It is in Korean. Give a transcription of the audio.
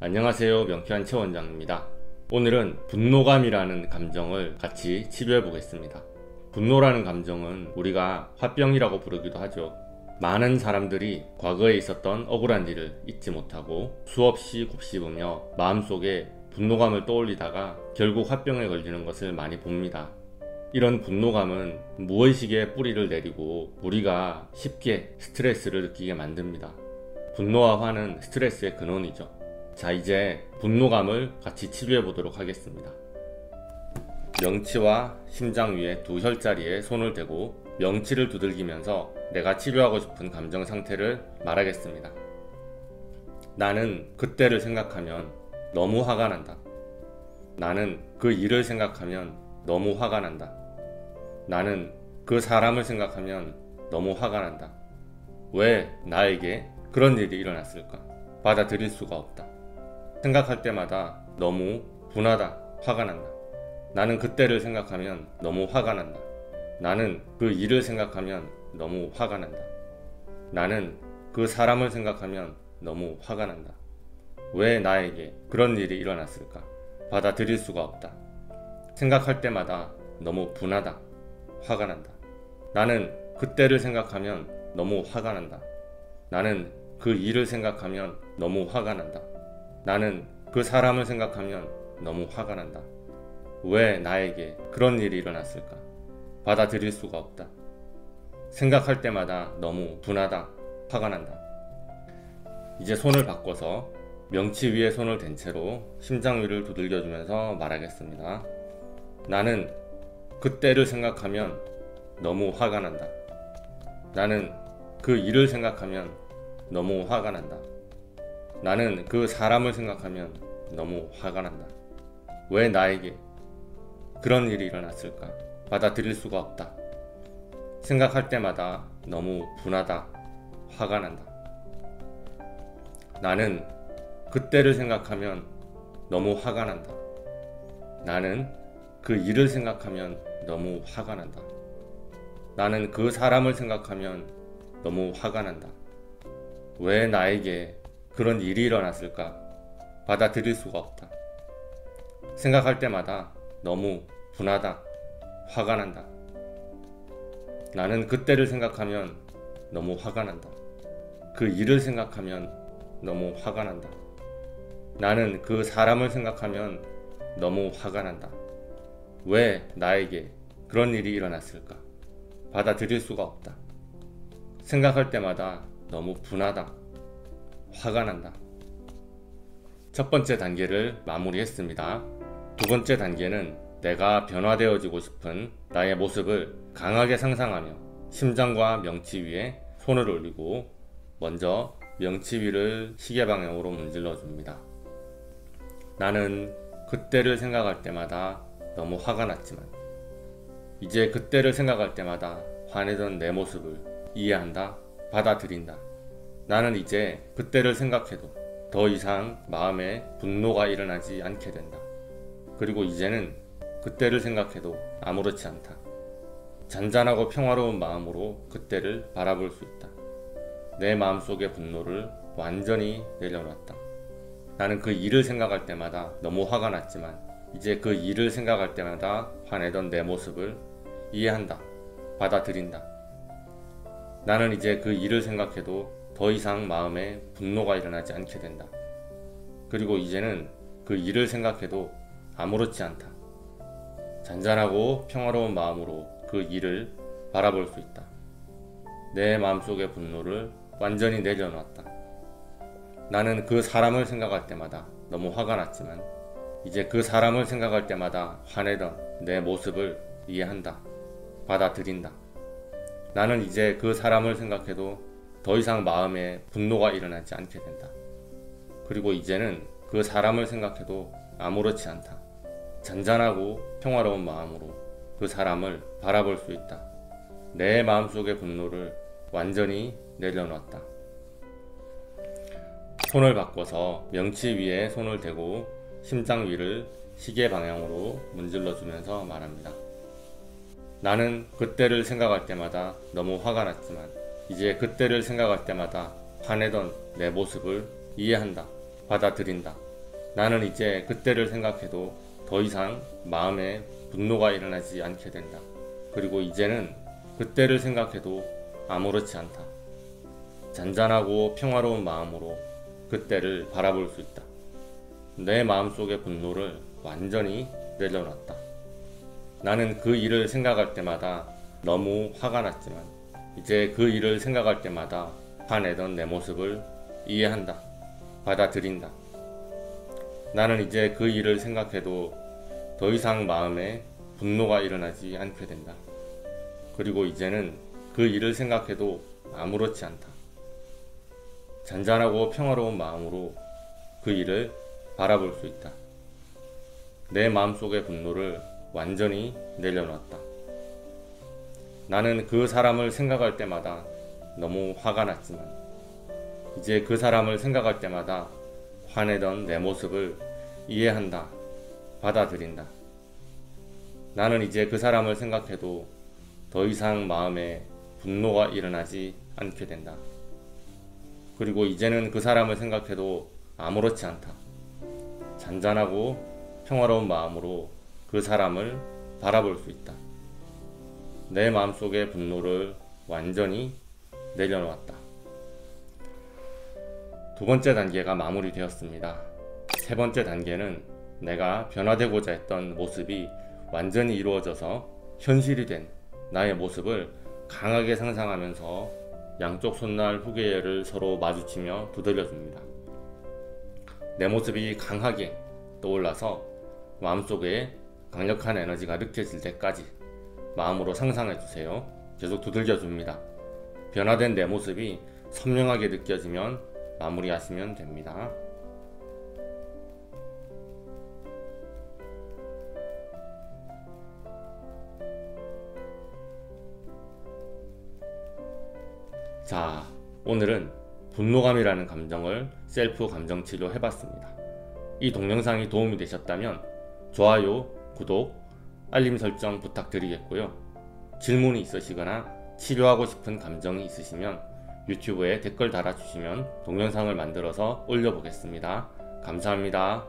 안녕하세요. 명쾌한 최 원장입니다. 오늘은 분노감이라는 감정을 같이 치료해 보겠습니다. 분노라는 감정은 우리가 화병이라고 부르기도 하죠. 많은 사람들이 과거에 있었던 억울한 일을 잊지 못하고 수없이 곱씹으며 마음속에 분노감을 떠올리다가 결국 화병에 걸리는 것을 많이 봅니다. 이런 분노감은 무의식의 뿌리를 내리고 우리가 쉽게 스트레스를 느끼게 만듭니다. 분노와 화는 스트레스의 근원이죠. 자, 이제 분노감을 같이 치료해 보도록 하겠습니다. 명치와 심장 위에 두 혈자리에 손을 대고 명치를 두들기면서 내가 치료하고 싶은 감정 상태를 말하겠습니다. 나는 그때를 생각하면 너무 화가 난다. 나는 그 일을 생각하면 너무 화가 난다. 나는 그 사람을 생각하면 너무 화가 난다. 왜 나에게 그런 일이 일어났을까? 받아들일 수가 없다. 생각할 때마다 너무 분하다, 화가 난다. 나는 그때를 생각하면 너무 화가 난다. 나는 그 일을 생각하면 너무 화가 난다. 나는 그 사람을 생각하면 너무 화가 난다. 왜 나에게 그런 일이 일어났을까? 받아들일 수가 없다. 생각할 때마다 너무 분하다, 화가 난다. 나는 그때를 생각하면 너무 화가 난다. 나는 그 일을 생각하면 너무 화가 난다. 나는 그 사람을 생각하면 너무 화가 난다. 왜 나에게 그런 일이 일어났을까? 받아들일 수가 없다. 생각할 때마다 너무 분하다, 화가 난다. 이제 손을 바꿔서 명치 위에 손을 댄 채로 심장 위를 두들겨주면서 말하겠습니다. 나는 그때를 생각하면 너무 화가 난다. 나는 그 일을 생각하면 너무 화가 난다. 나는 그 사람을 생각하면 너무 화가 난다. 왜 나에게 그런 일이 일어났을까? 받아들일 수가 없다. 생각할 때마다 너무 분하다, 화가 난다. 나는 그때를 생각하면 너무 화가 난다. 나는 그 일을 생각하면 너무 화가 난다. 나는 그 사람을 생각하면 너무 화가 난다. 왜 나에게 그런 일이 일어났을까? 받아들일 수가 없다. 생각할 때마다 너무 분하다, 화가 난다. 나는 그때를 생각하면 너무 화가 난다. 그 일을 생각하면 너무 화가 난다. 나는 그 사람을 생각하면 너무 화가 난다. 왜 나에게 그런 일이 일어났을까? 받아들일 수가 없다. 생각할 때마다 너무 분하다, 화가 난다. 첫 번째 단계를 마무리했습니다. 두 번째 단계는 내가 변화되어지고 싶은 나의 모습을 강하게 상상하며 심장과 명치 위에 손을 올리고 먼저 명치 위를 시계 방향으로 문질러 줍니다. 나는 그때를 생각할 때마다 너무 화가 났지만 이제 그때를 생각할 때마다 화내던 내 모습을 이해한다, 받아들인다. 나는 이제 그때를 생각해도 더 이상 마음에 분노가 일어나지 않게 된다. 그리고 이제는 그때를 생각해도 아무렇지 않다. 잔잔하고 평화로운 마음으로 그때를 바라볼 수 있다. 내 마음속의 분노를 완전히 내려놨다. 나는 그 일을 생각할 때마다 너무 화가 났지만 이제 그 일을 생각할 때마다 화내던 내 모습을 이해한다, 받아들인다. 나는 이제 그 일을 생각해도 더 이상 마음에 분노가 일어나지 않게 된다. 그리고 이제는 그 일을 생각해도 아무렇지 않다. 잔잔하고 평화로운 마음으로 그 일을 바라볼 수 있다. 내 마음속의 분노를 완전히 내려놨다. 나는 그 사람을 생각할 때마다 너무 화가 났지만 이제 그 사람을 생각할 때마다 화내던 내 모습을 이해한다, 받아들인다. 나는 이제 그 사람을 생각해도 더 이상 마음에 분노가 일어나지 않게 된다. 그리고 이제는 그 사람을 생각해도 아무렇지 않다. 잔잔하고 평화로운 마음으로 그 사람을 바라볼 수 있다. 내 마음속의 분노를 완전히 내려놨다. 손을 바꿔서 명치 위에 손을 대고 심장 위를 시계 방향으로 문질러 주면서 말합니다. 나는 그때를 생각할 때마다 너무 화가 났지만 이제 그때를 생각할 때마다 화내던 내 모습을 이해한다, 받아들인다. 나는 이제 그때를 생각해도 더 이상 마음에 분노가 일어나지 않게 된다. 그리고 이제는 그때를 생각해도 아무렇지 않다. 잔잔하고 평화로운 마음으로 그때를 바라볼 수 있다. 내 마음속의 분노를 완전히 내려놨다. 나는 그 일을 생각할 때마다 너무 화가 났지만 이제 그 일을 생각할 때마다 화내던 내 모습을 이해한다. 받아들인다. 나는 이제 그 일을 생각해도 더 이상 마음에 분노가 일어나지 않게 된다. 그리고 이제는 그 일을 생각해도 아무렇지 않다. 잔잔하고 평화로운 마음으로 그 일을 바라볼 수 있다. 내 마음속의 분노를 완전히 내려놨다. 나는 그 사람을 생각할 때마다 너무 화가 났지만 이제 그 사람을 생각할 때마다 화내던 내 모습을 이해한다. 받아들인다. 나는 이제 그 사람을 생각해도 더 이상 마음에 분노가 일어나지 않게 된다. 그리고 이제는 그 사람을 생각해도 아무렇지 않다. 잔잔하고 평화로운 마음으로 그 사람을 바라볼 수 있다. 내 마음속의 분노를 완전히 내려놓았다. 두 번째 단계가 마무리되었습니다. 세 번째 단계는 내가 변화되고자 했던 모습이 완전히 이루어져서 현실이 된 나의 모습을 강하게 상상하면서 양쪽 손날 후계를 서로 마주치며 두드려줍니다. 내 모습이 강하게 떠올라서 마음속에 강력한 에너지가 느껴질 때까지 마음으로 상상해주세요. 계속 두들겨줍니다. 변화된 내 모습이 선명하게 느껴지면 마무리하시면 됩니다. 자, 오늘은 분노감이라는 감정을 셀프 감정치료 해봤습니다. 이 동영상이 도움이 되셨다면 좋아요, 구독, 알림 설정 부탁드리겠고요. 질문이 있으시거나 치료하고 싶은 감정이 있으시면 유튜브에 댓글 달아주시면 동영상을 만들어서 올려보겠습니다. 감사합니다.